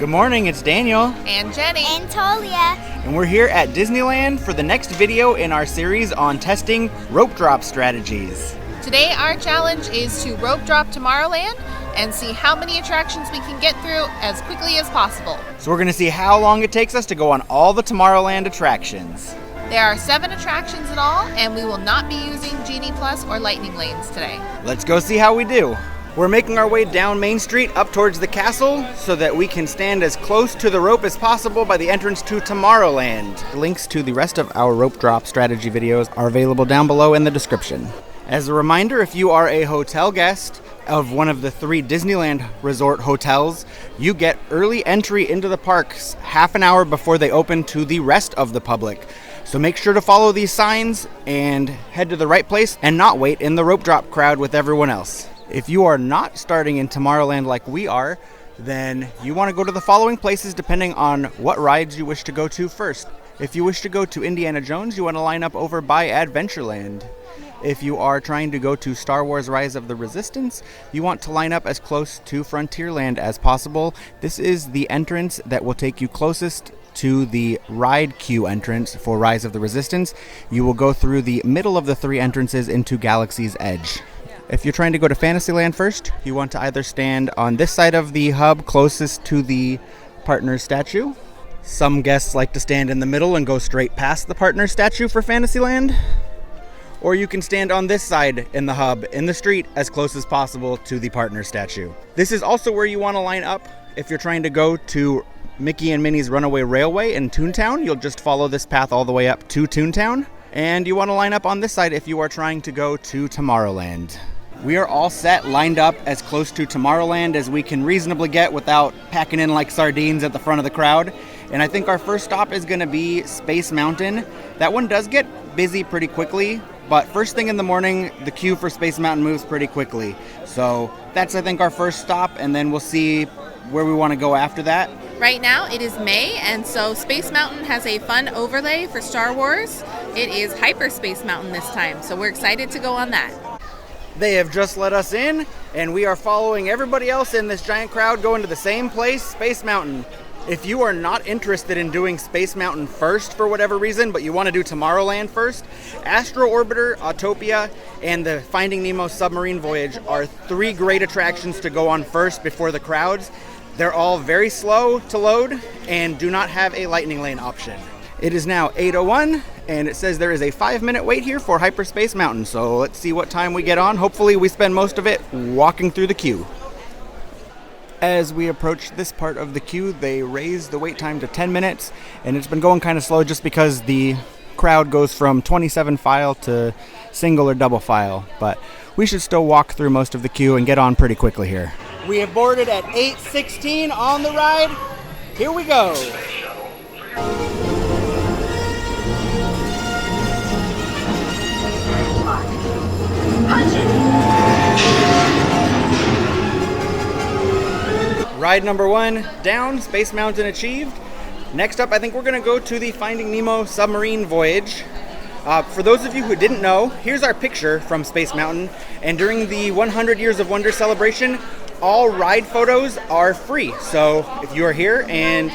Good morning, it's Daniel. And Jenny. And Tolia. And we're here at Disneyland for the next video in our series on testing rope drop strategies. Today our challenge is to rope drop Tomorrowland and see how many attractions we can get through as quickly as possible. So we're going to see how long it takes us to go on all the Tomorrowland attractions. There are 7 attractions in all, and we will not be using Genie Plus or Lightning Lanes today. Let's go see how we do. We're making our way down Main Street up towards the castle so that we can stand as close to the rope as possible by the entrance to Tomorrowland. Links to the rest of our rope drop strategy videos are available down below in the description. As a reminder, if you are a hotel guest of one of the 3 Disneyland Resort hotels, you get early entry into the parks half an hour before they open to the rest of the public. So make sure to follow these signs and head to the right place and not wait in the rope drop crowd with everyone else. If you are not starting in Tomorrowland like we are, then you want to go to the following places depending on what rides you wish to go to first. If you wish to go to Indiana Jones, you want to line up over by Adventureland. If you are trying to go to Star Wars Rise of the Resistance, you want to line up as close to Frontierland as possible. This is the entrance that will take you closest to the ride queue entrance for Rise of the Resistance. You will go through the middle of the 3 entrances into Galaxy's Edge. If you're trying to go to Fantasyland first, you want to either stand on this side of the hub closest to the partner statue. Some guests like to stand in the middle and go straight past the partner statue for Fantasyland. Or you can stand on this side in the hub, in the street, as close as possible to the partner statue. This is also where you want to line up if you're trying to go to Mickey and Minnie's Runaway Railway in Toontown. You'll just follow this path all the way up to Toontown. And you want to line up on this side if you are trying to go to Tomorrowland. We are all set, lined up as close to Tomorrowland as we can reasonably get without packing in like sardines at the front of the crowd. And I think our first stop is going to be Space Mountain. That one does get busy pretty quickly, but first thing in the morning, the queue for Space Mountain moves pretty quickly. So that's, I think, our first stop, and then we'll see where we want to go after that. Right now it is May, and so Space Mountain has a fun overlay for Star Wars. It is Hyperspace Mountain this time, so we're excited to go on that. They have just let us in, and we are following everybody else in this giant crowd going to the same place, Space Mountain. If you are not interested in doing Space Mountain first for whatever reason, but you want to do Tomorrowland first, Astro Orbitor, Autopia, and the Finding Nemo Submarine Voyage are 3 great attractions to go on first before the crowds. They're all very slow to load and do not have a lightning lane option. It is now 8:01, and it says there is a 5-minute wait here for Hyperspace Mountain, so let's see what time we get on. Hopefully we spend most of it walking through the queue. As we approach this part of the queue, they raised the wait time to 10 minutes, and it's been going kind of slow just because the crowd goes from 27 file to single or double file, but we should still walk through most of the queue and get on pretty quickly here. We have boarded at 8:16 on the ride. Here we go. Ride number 1 down, Space Mountain achieved. Next up, I think we're going to go to the Finding Nemo Submarine Voyage. For those of you who didn't know, here's our picture from Space Mountain. And during the 100 Years of Wonder celebration, all ride photos are free. So if you are here and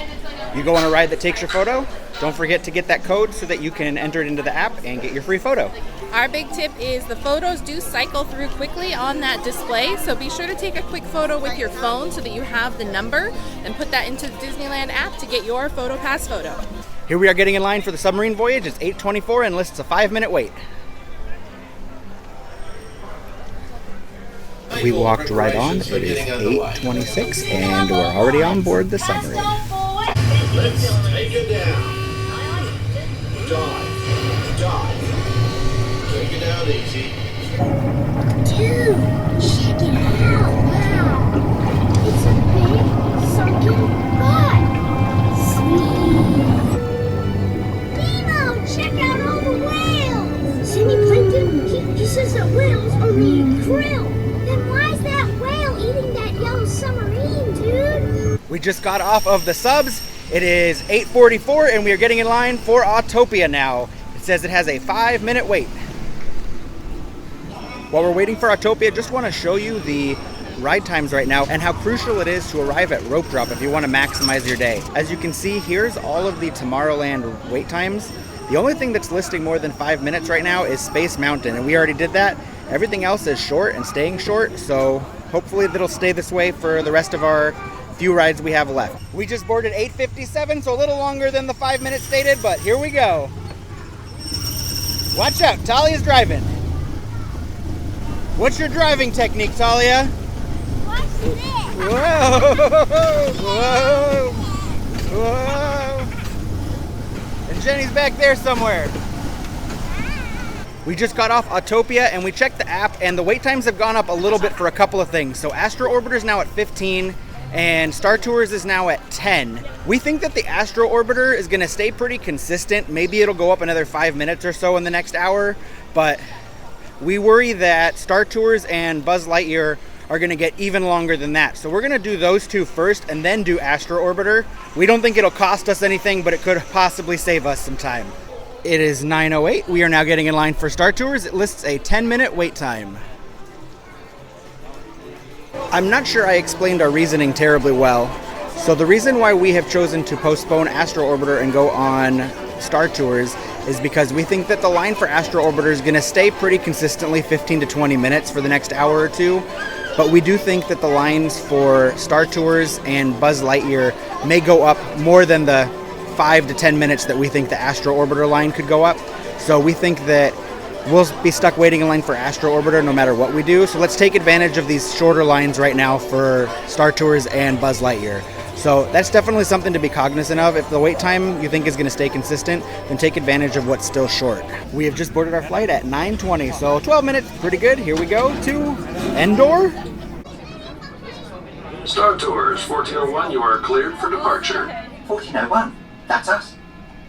you go on a ride that takes your photo, don't forget to get that code so that you can enter it into the app and get your free photo. Our big tip is the photos do cycle through quickly on that display, so be sure to take a quick photo with your phone so that you have the number and put that into the Disneyland app to get your PhotoPass photo. Here we are getting in line for the Submarine Voyage. It's 8:24 and lists a 5-minute wait. We walked right on. It is 8:26 and we're already on board the submarine. Let's take it down. Dive. Take it down easy. Dude, check it out. Wow. It's a big sunken butt. Sweet. Nemo, check out all the whales. Cindy Plankton, he says that whales are eating krill. Then why is that whale eating that yellow submarine, dude? We just got off of the subs. It is 8:44 and we are getting in line for Autopia now. It says it has a 5-minute wait. While we're waiting for Autopia, just want to show you the ride times right now and how crucial it is to arrive at Rope Drop if you want to maximize your day. As you can see, here's all of the Tomorrowland wait times. The only thing that's listing more than 5 minutes right now is Space Mountain, and we already did that. Everything else is short and staying short, so hopefully that'll stay this way for the rest of our few rides we have left. We just boarded 8:57, so a little longer than the 5 minutes stated, but here we go. Watch out, Talia's driving. What's your driving technique, Talia? Watch this. Whoa! Whoa! Whoa! And Jenny's back there somewhere. We just got off Autopia and we checked the app, and the wait times have gone up a little bit for a couple of things. So Astro Orbiter is now at 15 and Star Tours is now at 10. We think that the Astro Orbiter is going to stay pretty consistent. Maybe it'll go up another 5 minutes or so in the next hour, but we worry that Star Tours and Buzz Lightyear are going to get even longer than that. So we're going to do those two first and then do Astro Orbiter. We don't think it'll cost us anything, but it could possibly save us some time. It is 9:08. We are now getting in line for Star Tours. It lists a 10-minute wait time. I'm not sure I explained our reasoning terribly well. So the reason why we have chosen to postpone Astro Orbiter and go on Star Tours is because we think that the line for Astro Orbiter is going to stay pretty consistently 15 to 20 minutes for the next hour or two. But we do think that the lines for Star Tours and Buzz Lightyear may go up more than the 5 to 10 minutes that we think the Astro Orbiter line could go up. So we think that we'll be stuck waiting in line for Astro Orbiter no matter what we do. So let's take advantage of these shorter lines right now for Star Tours and Buzz Lightyear. So that's definitely something to be cognizant of. If the wait time you think is going to stay consistent, then take advantage of what's still short. We have just boarded our flight at 9:20, so 12 minutes, pretty good. Here we go to Endor. Star Tours 1401, you are cleared for departure. 1401, that's us.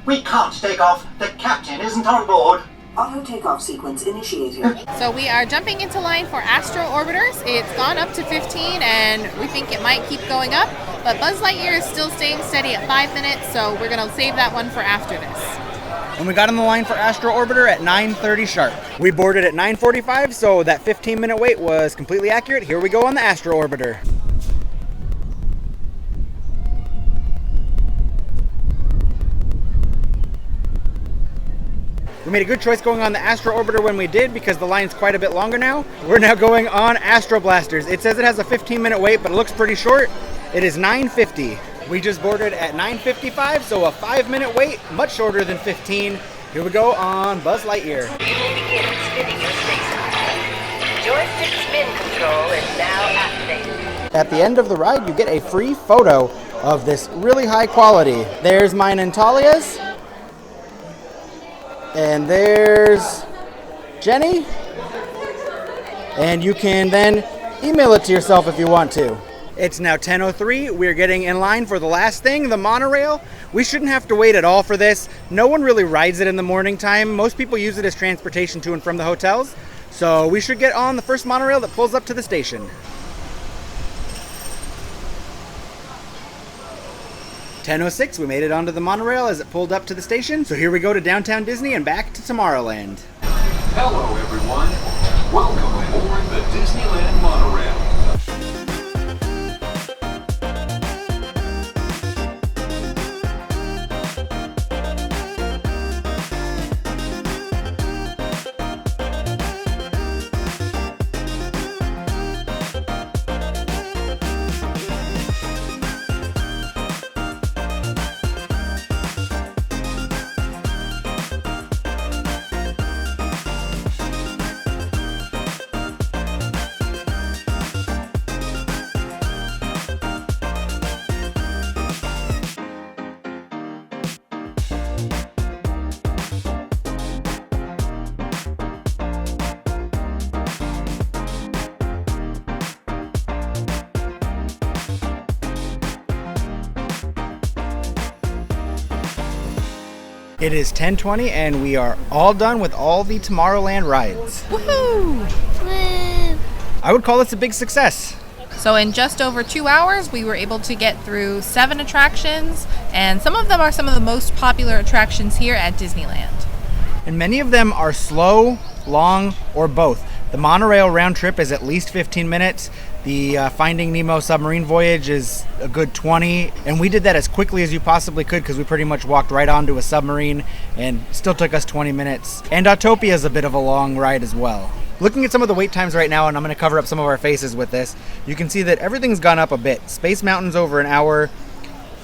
We can't take off. The captain isn't on board. Auto takeoff sequence initiated. So we are jumping into line for Astro Orbiters. It's gone up to 15 and we think it might keep going up, but Buzz Lightyear is still staying steady at 5 minutes, so we're going to save that one for after this. And we got on the line for Astro Orbiter at 9:30 sharp. We boarded at 9:45, so that 15-minute wait was completely accurate. Here we go on the Astro Orbiter. We made a good choice going on the Astro Orbiter when we did because the line's quite a bit longer now. We're now going on Astro Blasters. It says it has a 15-minute wait, but it looks pretty short. It is 9:50. We just boarded at 9:55, so a 5-minute wait, much shorter than 15. Here we go on Buzz Lightyear. You may begin spinning your space. Joystick spin control is now activated. At the end of the ride, you get a free photo of this really high quality. There's mine and Talia's. And there's Jenny. And you can then email it to yourself if you want to. It's now 10:03. We're getting in line for the last thing, the monorail. We shouldn't have to wait at all for this. No one really rides it in the morning time. Most people use it as transportation to and from the hotels. So we should get on the first monorail that pulls up to the station. 10:06, we made it onto the monorail as it pulled up to the station. So here we go to downtown Disney and back to Tomorrowland. Hello, everyone. Welcome aboard the Disneyland Monorail. It is 10:20 and we are all done with all the Tomorrowland rides. Woohoo! I would call this a big success. So in just over 2 hours, we were able to get through 7 attractions, and some of them are some of the most popular attractions here at Disneyland. And many of them are slow, long, or both. The monorail round trip is at least 15 minutes. The Finding Nemo Submarine Voyage is a good 20, and we did that as quickly as you possibly could because we pretty much walked right onto a submarine and still took us 20 minutes. And Autopia is a bit of a long ride as well. Looking at some of the wait times right now, and I'm going to cover up some of our faces with this, you can see that everything's gone up a bit. Space Mountain's over an hour,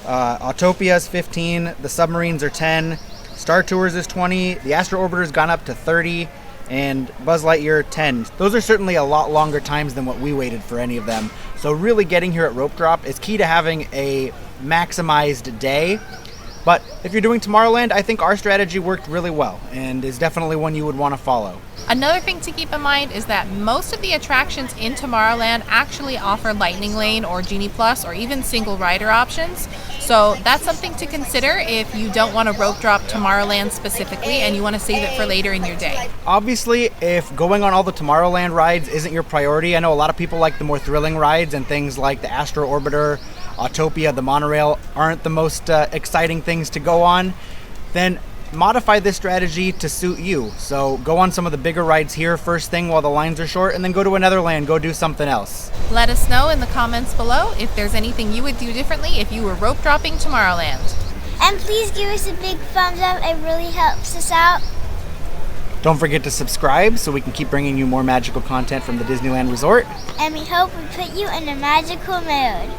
Autopia is 15, the submarines are 10, Star Tours is 20, the Astro Orbiter's gone up to 30, and Buzz Lightyear 10. Those are certainly a lot longer times than what we waited for any of them. So really getting here at Rope Drop is key to having a maximized day. But if you're doing Tomorrowland, I think our strategy worked really well and is definitely one you would want to follow. Another thing to keep in mind is that most of the attractions in Tomorrowland actually offer Lightning Lane or Genie Plus or even single rider options. So that's something to consider if you don't want to rope drop Tomorrowland specifically and you want to save it for later in your day. Obviously, if going on all the Tomorrowland rides isn't your priority, I know a lot of people like the more thrilling rides, and things like the Astro Orbiter, Autopia, the Monorail aren't the most exciting things to go on, then modify this strategy to suit you. So go on some of the bigger rides here first thing while the lines are short, and then go to another land, go do something else. Let us know in the comments below if there's anything you would do differently if you were rope dropping Tomorrowland. And please give us a big thumbs up, it really helps us out. Don't forget to subscribe so we can keep bringing you more magical content from the Disneyland Resort. And we hope we put you in a magical mood.